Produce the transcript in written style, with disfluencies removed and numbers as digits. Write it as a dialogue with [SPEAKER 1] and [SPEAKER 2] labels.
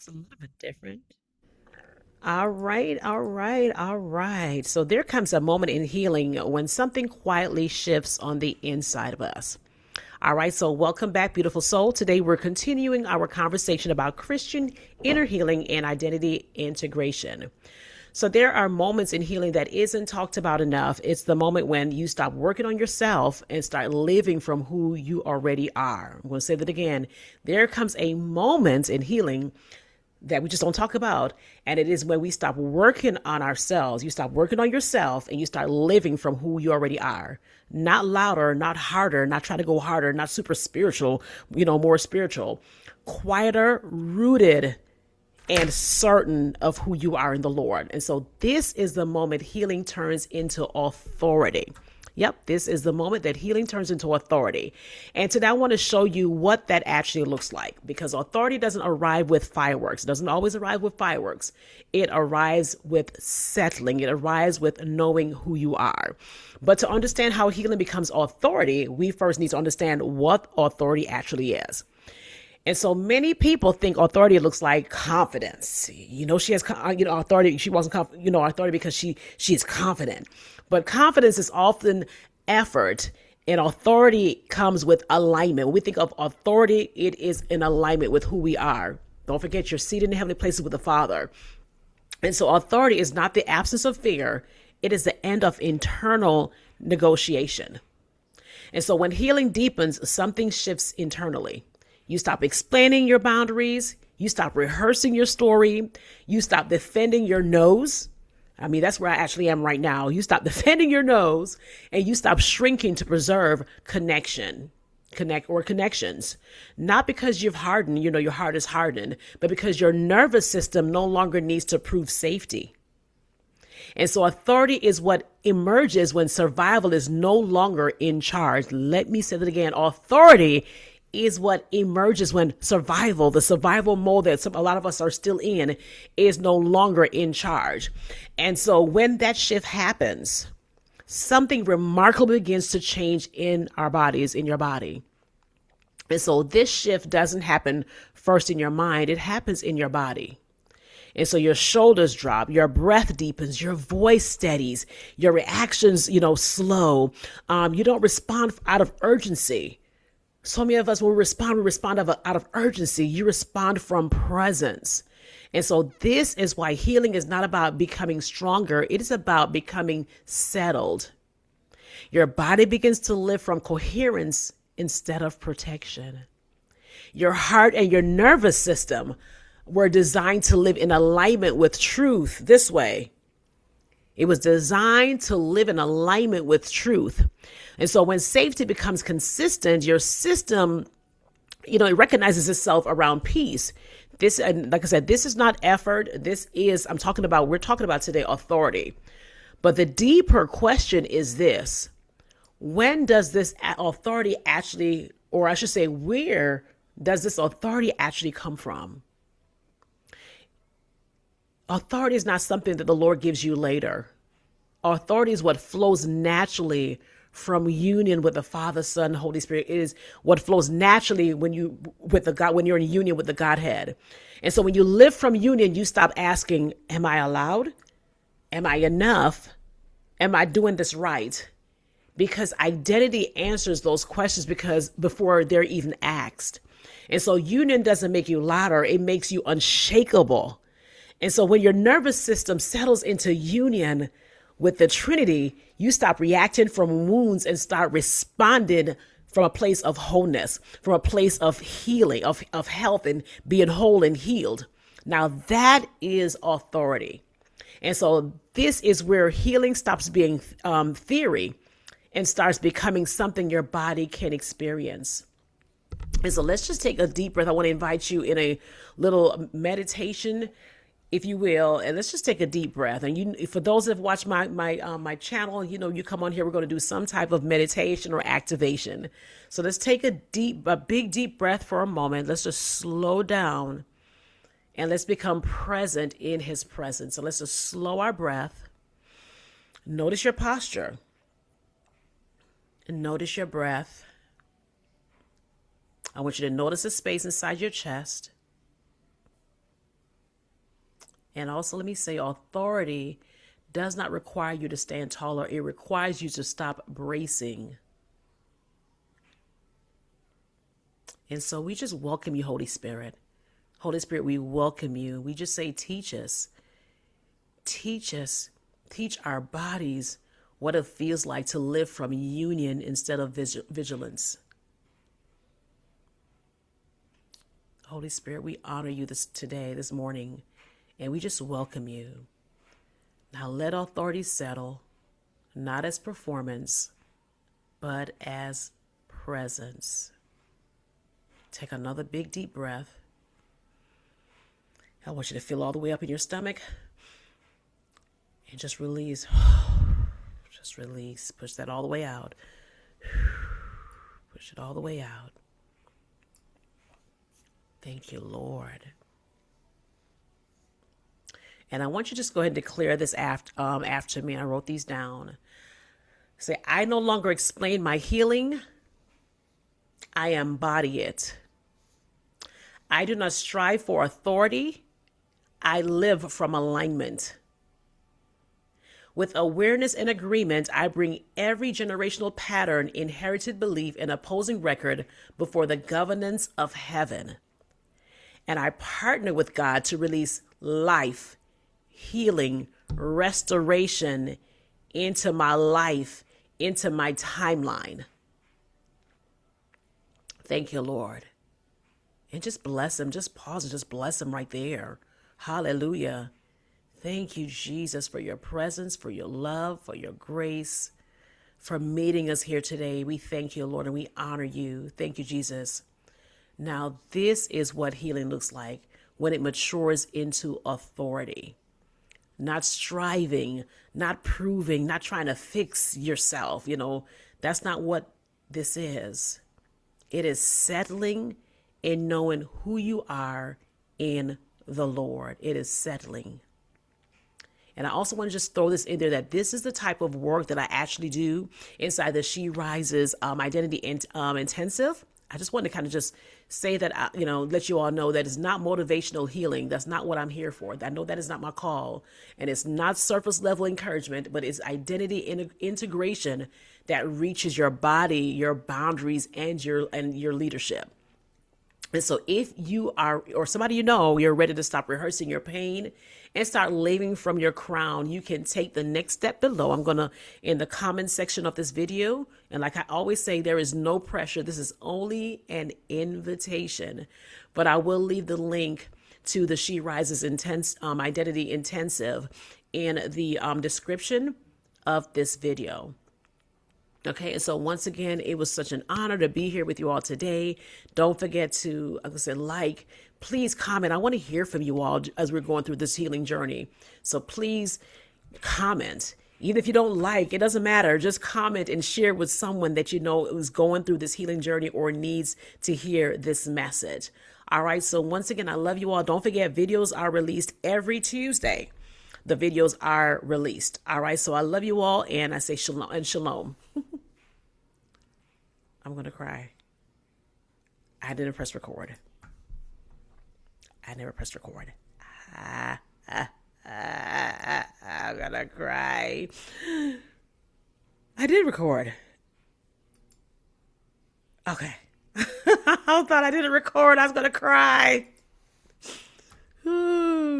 [SPEAKER 1] It's a little bit different. All right, all right, all right. So there comes a moment in healing when something quietly shifts on the inside of us. All right, so welcome back, beautiful soul. Today we're continuing our conversation about Christian inner healing and identity integration. So there are moments in healing that isn't talked about enough. It's the moment when you stop working on yourself and start living from who you already are. I'm going to say that again. There comes a moment in healing that we just don't talk about. And it is when we stop working on ourselves. You stop working on yourself and you start living from who you already are. Not louder, not harder, not trying to go harder, not super spiritual, more spiritual. Quieter, rooted, and certain of who you are in the Lord. And so this is the moment healing turns into authority. Yep, this is the moment that healing turns into authority. And today I want to show you what that actually looks like, because authority doesn't arrive with fireworks. It doesn't always arrive with fireworks. It arrives with settling. It arrives with knowing who you are. But to understand how healing becomes authority, we first need to understand what authority actually is. And so many people think authority looks like confidence. She has, authority. She wasn't, authority because she is confident. But confidence is often effort, and authority comes with alignment. When we think of authority, it is in alignment with who we are. Don't forget, you're seated in heavenly places with the Father. And so authority is not the absence of fear. It is the end of internal negotiation. And so when healing deepens, something shifts internally. You stop explaining your boundaries. You stop rehearsing your story. You stop defending your nose. I mean, that's where I actually am right now. You stop defending your nose and you stop shrinking to preserve connections. Not because you've hardened, your heart is hardened, but because your nervous system no longer needs to prove safety. And so authority is what emerges when survival is no longer in charge. Let me say that again. Authority is what emerges when the survival mode that a lot of us are still in, is no longer in charge. And so when that shift happens, something remarkable begins to change in our bodies, in your body. And so this shift doesn't happen first in your mind, it happens in your body. And so your shoulders drop, your breath deepens, your voice steadies, your reactions, slow. You don't respond out of urgency. So many of us, when we respond out of urgency. You respond from presence. And so this is why healing is not about becoming stronger. It is about becoming settled. Your body begins to live from coherence instead of protection. Your heart and your nervous system were designed to live in alignment with truth this way. It was designed to live in alignment with truth. And so when safety becomes consistent, your system, it recognizes itself around peace. This, and like I said, this is not effort. We're talking about today authority. But the deeper question is this: when does this authority actually, or I should say, where does this authority actually come from? Authority is not something that the Lord gives you later. Authority is what flows naturally from union with the Father, Son, Holy Spirit. It is what flows naturally when you're in union with the Godhead. And so when you live from union, you stop asking, am I allowed? Am I enough? Am I doing this right? Because identity answers those questions before they're even asked. And so union doesn't make you louder. It makes you unshakable. And so when your nervous system settles into union with the Trinity, you stop reacting from wounds and start responding from a place of wholeness, from a place of healing, of health and being whole and healed. Now that is authority. And so this is where healing stops being theory and starts becoming something your body can experience. And so let's just take a deep breath. I want to invite you in a little meditation, if you will, and let's just take a deep breath. And for those that have watched my channel, you come on here, we're going to do some type of meditation or activation. So let's take a big deep breath for a moment. Let's just slow down and let's become present in His presence. So let's just slow our breath. Notice your posture and notice your breath. I want you to notice the space inside your chest. And also, let me say, authority does not require you to stand taller. It requires you to stop bracing. And so we just welcome you, Holy Spirit. Holy Spirit, we welcome you. We just say, teach us. Teach us. Teach our bodies what it feels like to live from union instead of vigilance. Holy Spirit, we honor you this morning, and we just welcome you. Now let authority settle, not as performance, but as presence. Take another big, deep breath. I want you to feel all the way up in your stomach and just release. Just release. Push that all the way out. Push it all the way out. Thank you, Lord. And I want you to just go ahead and declare this after me. I wrote these down. Say, I no longer explain my healing. I embody it. I do not strive for authority. I live from alignment. With awareness and agreement, I bring every generational pattern, inherited belief, and opposing record before the governance of heaven. And I partner with God to release life, healing, restoration into my life, into my timeline. Thank you, Lord. And just bless him. Just pause and just bless him right there. Hallelujah. Thank you, Jesus, for your presence, for your love, for your grace, for meeting us here today. We thank you, Lord, and we honor you. Thank you, Jesus. Now, this is what healing looks like when it matures into authority. Not striving, not proving, not trying to fix yourself. That's not what this is. It is settling and knowing who you are in the Lord. It is settling. And I also want to just throw this in there that this is the type of work that I actually do inside the She Rises Identity Intensive. I just want to kind of just say that, let you all know that it's not motivational healing. That's not what I'm here for. I know that is not my call. And it's not surface level encouragement, but it's identity integration that reaches your body, your boundaries, and your leadership. And so if you are, or somebody you're ready to stop rehearsing your pain and start living from your crown, you can take the next step below. I'm going to, in the comment section of this video, and like I always say, there is no pressure. This is only an invitation. But I will leave the link to the She Rises Identity Intensive in the description of this video. Okay, and so once again, it was such an honor to be here with you all today. Don't forget to, like I said, please comment. I want to hear from you all as we're going through this healing journey. So please comment. Even if you don't it doesn't matter. Just comment and share with someone that you know is going through this healing journey or needs to hear this message. All right, so once again, I love you all. Don't forget, videos are released every Tuesday. The videos are released. All right, so I love you all, and I say shalom and shalom. I'm going to cry. I didn't press record. I never pressed record. I'm going to cry. I did record. Okay. I thought I didn't record. I was going to cry.